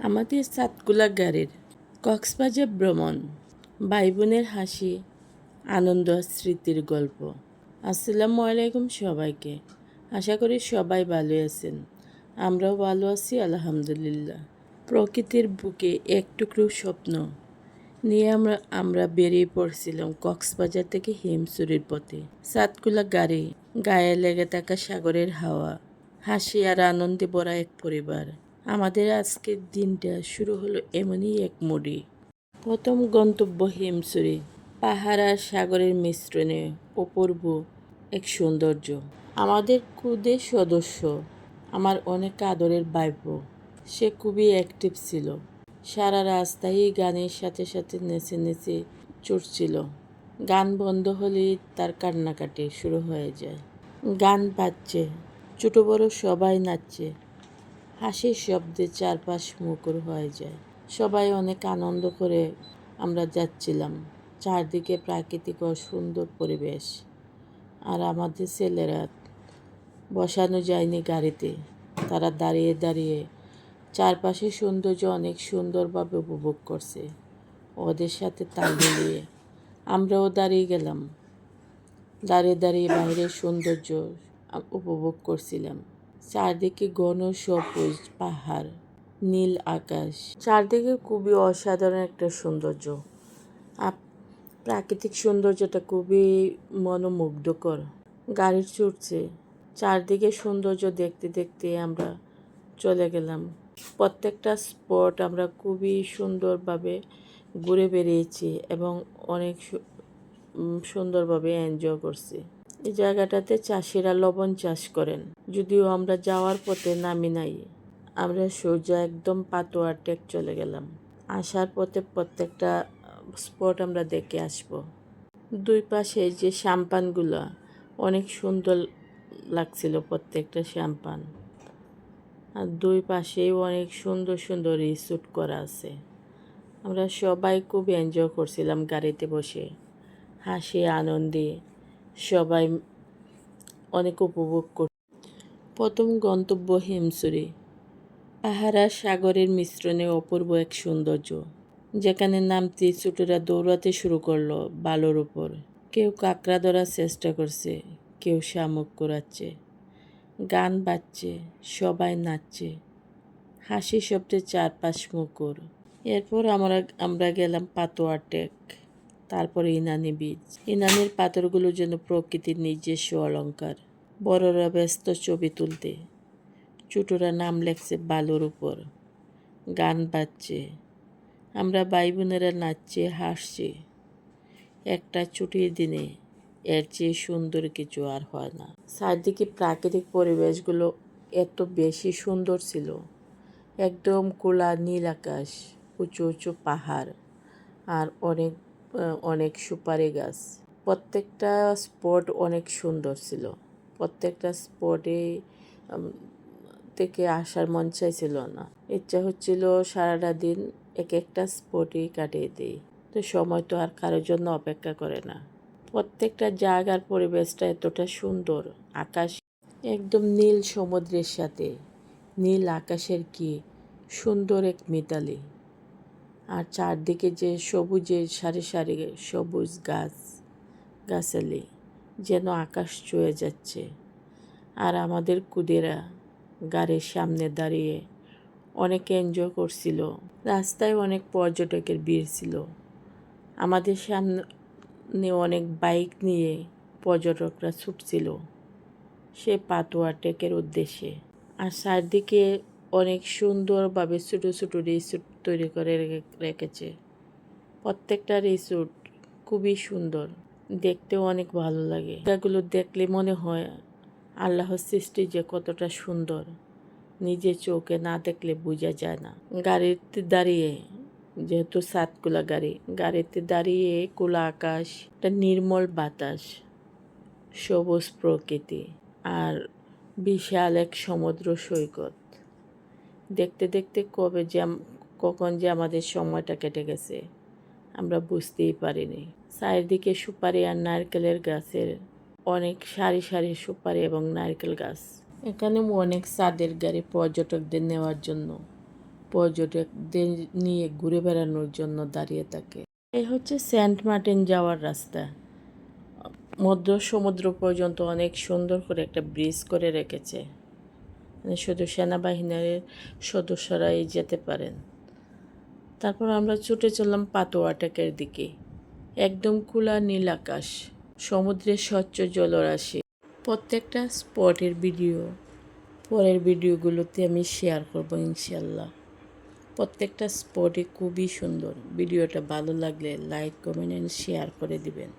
আমাদের সাতকুলা গাড়ির কক্সবাজার ভ্রমণ, ভাই বোনের হাসি, আনন্দ আর স্মৃতির গল্প। আসসালামু আলাইকুম সবাইকে। আশা করি সবাই ভালো আছেন। আমরাও ভালো আছি আলহামদুলিল্লাহ। প্রকৃতির বুকে এক টুকরো স্বপ্ন নিয়ে আমরা বেরিয়ে পড়ছিলাম কক্সবাজার থেকে হিমছড়ির পথে। সাতকুলা গাড়ি, গায়ে লেগে থাকা সাগরের হাওয়া, হাসি আর আনন্দে ভরা এক পরিবার। আমাদের আজকের দিনটা শুরু হলো এমনই এক মুডে। প্রথম গন্তব্য হিমছড়ি, পাহাড় আর সাগরের মিশ্রণে অপূর্ব এক সৌন্দর্য। আমাদের কুদে সদস্য, আমার অনেক আদরের ভাইপো, সে খুবই অ্যাক্টিভ ছিল। সারা রাস্তায় গানের সাথে সাথে নেচে নেচে চড়ছিল। গান বন্ধ হলেই তার কান্নাকাটি শুরু হয়ে যায়। গান বাজছে, ছোট বড় সবাই নাচছে, হাসির শব্দে চারপাশ মুখর হয়ে যায়। সবাই অনেক আনন্দ করে আমরা যাচ্ছিলাম। চারদিকে প্রাকৃতিক ও সুন্দর পরিবেশ। আর আমাদের ছেলেরা বসানো যায়নি গাড়িতে, তারা দাঁড়িয়ে দাঁড়িয়ে চারপাশের সৌন্দর্য অনেক সুন্দরভাবে উপভোগ করছে। ওদের সাথে তাল মিলিয়ে আমরাও দাঁড়িয়ে গেলাম। দাঁড়িয়ে দাঁড়িয়ে বাইরের সৌন্দর্য উপভোগ করছিলাম। চারদিকে ঘন সবুজ পাহাড়, নীল আকাশ, চারদিকে খুবই অসাধারণ একটা সৌন্দর্য। প্রাকৃতিক সৌন্দর্যটা খুবই মনোমুগ্ধকর। গাড়ি ছুটছে, চারদিকে সৌন্দর্য দেখতে দেখতে আমরা চলে গেলাম। প্রত্যেকটা স্পট আমরা খুবই সুন্দরভাবে ঘুরে বেরিয়েছি এবং অনেক সুন্দরভাবে এনজয় করছি। এই জায়গাটাতে চাষিরা লবণ চাষ করেন, যদিও আমরা যাওয়ার পথে নামি নাই। আমরা সোজা একদম পাতোয়া টেক চলে গেলাম। আসার পথে প্রত্যেকটা স্পট আমরা দেখে আসব। দুই পাশে যে শ্যাম্পানগুলো অনেক সুন্দর লাগছিল, প্রত্যেকটা শ্যাম্পান। আর দুই পাশেই অনেক সুন্দর সুন্দর রিসোর্ট করা আছে। আমরা সবাই খুব এনজয় করছিলাম গাড়িতে বসে, হাসি আনন্দে সবাই অনেক উপভোগ কর। প্রথম গন্তব্য হিমছড়ি, পাহাড় আর সাগরের মিশ্রণে অপূর্ব এক সৌন্দর্য, যেখানে নামতে ছোটরা দৌড়াতে শুরু করলো বালুর উপর। কেউ কাঁকড়া ধরার চেষ্টা করছে, কেউ শামুক কুড়াচ্ছে। গান বাজছে, সবাই নাচছে, হাসি শব্দে চারপাশ মুখর। এরপর আমরা গেলাম পাতোয়া টেক, তারপরে ইনানি বীচ। ইনানির পাথরগুলো যেন প্রকৃতির নিজস্ব অলঙ্কার। বড়রা ব্যস্ত ছবি তুলতে, ছোটরা নাম লেখছে বালুর উপর। গান বাজছে, আমরা ভাই বোনেরা নাচছে হাসছি। একটা ছুটির দিনে এর চেয়ে সুন্দর কিছু আর হয় না। চারদিকে প্রাকৃতিক পরিবেশগুলো এত বেশি সুন্দর ছিল। একদম খোলা নীল আকাশ, উঁচু উঁচু পাহাড় আর অনেক অনেক সুপারি গাছ। প্রত্যেকটা স্পট অনেক সুন্দর ছিল। প্রত্যেকটা স্পটে থেকে আসার মন চাইছিল না, ইচ্ছা হচ্ছিল সারাটা দিন এক একটা স্পটেই কাটিয়ে দিই। তো সময় তো আর কারোর জন্য অপেক্ষা করে না। প্রত্যেকটা জায়গার পরিবেশটা এতটা সুন্দর। আকাশ একদম নীল সমুদ্রের সাথে নীল আকাশের কি সুন্দর এক মিতালি। আর চারদিকে যে সবুজের সারি সারি সবুজ গাছালি যেন আকাশ ছুঁয়ে যাচ্ছে। আর আমাদের কুদেরা গাড়ির সামনে দাঁড়িয়ে অনেক এনজয় করছিল। রাস্তায় অনেক পর্যটকের ভিড় ছিল। আমাদের সামনে অনেক বাইক নিয়ে পর্যটকরা ছুটছিল সে পাতোয়া টেকের উদ্দেশ্যে। আর চারদিকে অনেক সুন্দরভাবে ছোটো ছোটো রিসোর্ট তৈরি করে রেখেছে। প্রত্যেকটা রিসোর্ট খুবই সুন্দর, দেখতেও অনেক ভালো লাগে। এগুলো দেখলে মনে হয় আল্লাহর সৃষ্টি যে কতটা সুন্দর, নিজে চোখে না দেখলে বোঝা যায় না। গাড়িতে দাঁড়িয়ে, যেহেতু সাতকুলা গাড়িতে দাঁড়িয়ে খোলা আকাশ, একটা নির্মল বাতাস, সবুজ প্রকৃতি আর বিশাল এক সমুদ্র সৈকত দেখতে দেখতে কখন যে আমাদের সময়টা কেটে গেছে আমরা বুঝতেই পারিনি। চারিদিকে সুপারি আর নারকেলের গাছের অনেক সারি সারি সুপারি এবং নারকেল গাছ। এখানে অনেক ছাদের গাড়ি পর্যটকদের নেওয়ার জন্য পর্যটকদের নিয়ে ঘুরে বেড়ানোর জন্য দাঁড়িয়ে থাকে। এই হচ্ছে সেন্ট মার্টিন যাওয়ার রাস্তা। মধ্য সমুদ্র পর্যন্ত অনেক সুন্দর করে একটা ব্রিজ করে রেখেছে, মানে শুধু সেনাবাহিনীর সদস্যরাই যেতে পারেন। তারপর আমরা ছুটে চললাম পাতোয়া টেকের দিকে। একদম খোলা নীল আকাশ, সমুদ্রের স্বচ্ছ জলরাশি। প্রত্যেকটা স্পটের ভিডিও পরের ভিডিওগুলোতে আমি শেয়ার করব ইনশাল্লাহ। প্রত্যেকটা স্পটই খুবই সুন্দর। ভিডিওটা ভালো লাগলে লাইক, কমেন্ট এন্ড শেয়ার করে দিবেন।